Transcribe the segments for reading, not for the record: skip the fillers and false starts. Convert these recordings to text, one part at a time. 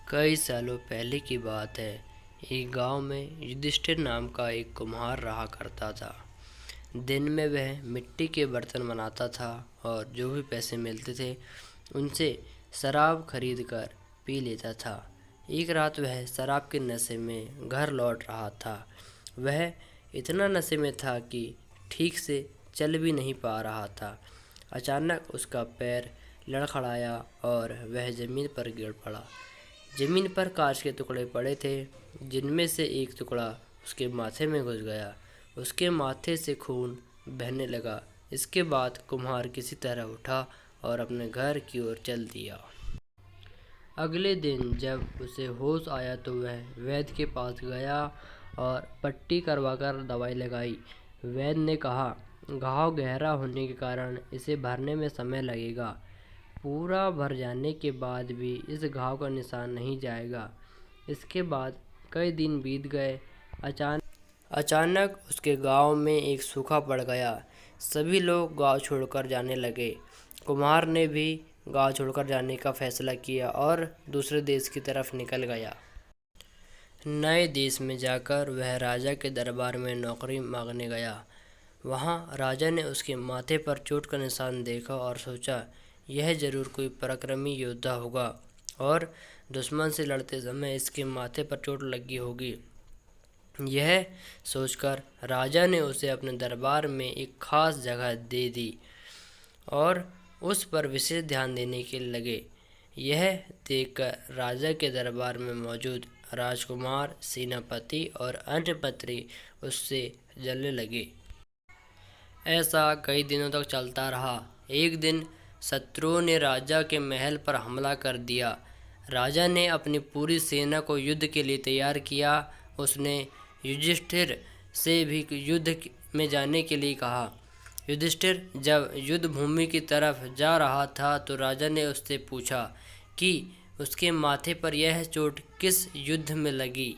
कई सालों पहले की बात है। एक गांव में युधिष्ठिर नाम का एक कुम्हार रहा करता था। दिन में वह मिट्टी के बर्तन बनाता था और जो भी पैसे मिलते थे उनसे शराब खरीद कर पी लेता था। एक रात वह शराब के नशे में घर लौट रहा था। वह इतना नशे में था कि ठीक से चल भी नहीं पा रहा था। अचानक उसका पैर लड़खड़ाया और वह ज़मीन पर गिर पड़ा। ज़मीन पर कांच के टुकड़े पड़े थे, जिनमें से एक टुकड़ा उसके माथे में घुस गया। उसके माथे से खून बहने लगा। इसके बाद कुम्हार किसी तरह उठा और अपने घर की ओर चल दिया। अगले दिन जब उसे होश आया तो वह वैद्य के पास गया और पट्टी करवाकर दवाई लगाई। वैद्य ने कहा, घाव गहरा होने के कारण इसे भरने में समय लगेगा। पूरा भर जाने के बाद भी इस घाव का निशान नहीं जाएगा। इसके बाद कई दिन बीत गए। अचानक उसके गांव में एक सूखा पड़ गया। सभी लोग गांव छोड़कर जाने लगे। कुम्हार ने भी गांव छोड़कर जाने का फैसला किया और दूसरे देश की तरफ निकल गया। नए देश में जाकर वह राजा के दरबार में नौकरी मांगने गया। वहां राजा ने उसके माथे पर चोट का निशान देखा और सोचा, यह जरूर कोई पराक्रमी योद्धा होगा और दुश्मन से लड़ते समय इसके माथे पर चोट लगी होगी। यह सोचकर राजा ने उसे अपने दरबार में एक खास जगह दे दी और उस पर विशेष ध्यान देने के लगे। यह देखकर राजा के दरबार में मौजूद राजकुमार, सेनापति और अन्य मंत्री उससे जलने लगे। ऐसा कई दिनों तक चलता रहा। एक दिन शत्रुओं ने राजा के महल पर हमला कर दिया। राजा ने अपनी पूरी सेना को युद्ध के लिए तैयार किया। उसने युधिष्ठिर से भी युद्ध में जाने के लिए कहा। युधिष्ठिर जब युद्ध भूमि की तरफ जा रहा था तो राजा ने उससे पूछा कि उसके माथे पर यह चोट किस युद्ध में लगी।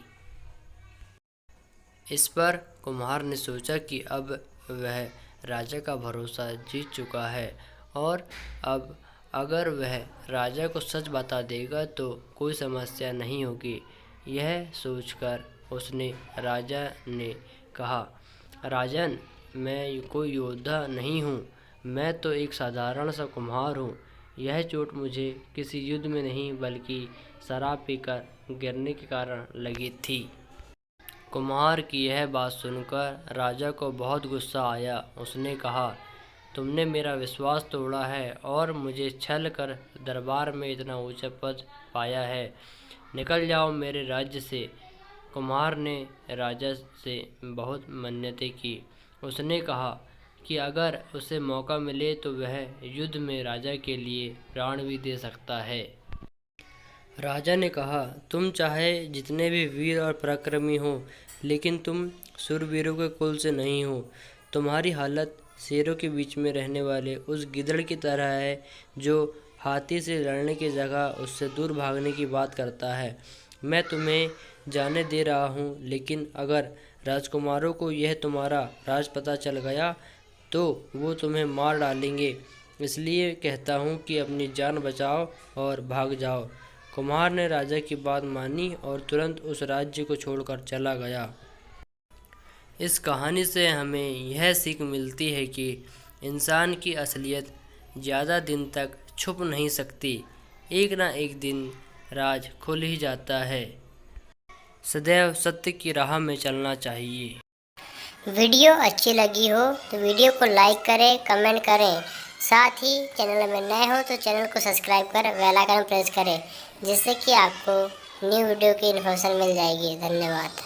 इस पर कुम्हार ने सोचा कि अब वह राजा का भरोसा जीत चुका है और अब अगर वह राजा को सच बता देगा तो कोई समस्या नहीं होगी। यह सोचकर उसने राजा ने कहा, राजन, मैं कोई योद्धा नहीं हूँ, मैं तो एक साधारण सा कुम्हार हूँ। यह चोट मुझे किसी युद्ध में नहीं बल्कि शराब पीकर गिरने के कारण लगी थी। कुम्हार की यह बात सुनकर राजा को बहुत गुस्सा आया। उसने कहा, तुमने मेरा विश्वास तोड़ा है और मुझे छल कर दरबार में इतना ऊंचा पद पाया है। निकल जाओ मेरे राज्य से। कुम्हार ने राजा से बहुत मन्नतें की। उसने कहा कि अगर उसे मौका मिले तो वह युद्ध में राजा के लिए प्राण भी दे सकता है। राजा ने कहा, तुम चाहे जितने भी वीर और पराक्रमी हो, लेकिन तुम शूरवीरों के कुल से नहीं हो। तुम्हारी हालत शेरों के बीच में रहने वाले उस गिद्धड़ की तरह है जो हाथी से लड़ने की जगह उससे दूर भागने की बात करता है। मैं तुम्हें जाने दे रहा हूँ, लेकिन अगर राजकुमारों को यह तुम्हारा राज पता चल गया तो वो तुम्हें मार डालेंगे। इसलिए कहता हूँ कि अपनी जान बचाओ और भाग जाओ। कुम्हार ने राजा की बात मानी और तुरंत उस राज्य को छोड़कर चला गया। इस कहानी से हमें यह सीख मिलती है कि इंसान की असलियत ज़्यादा दिन तक छुप नहीं सकती। एक ना एक दिन राज खुल ही जाता है। सदैव सत्य की राह में चलना चाहिए। वीडियो अच्छी लगी हो तो वीडियो को लाइक करें, कमेंट करें। साथ ही चैनल में नए हो तो चैनल को सब्सक्राइब कर बेल आइकन प्रेस करें, जिससे कि आपको न्यू वीडियो की इन्फॉर्मेशन मिल जाएगी। धन्यवाद।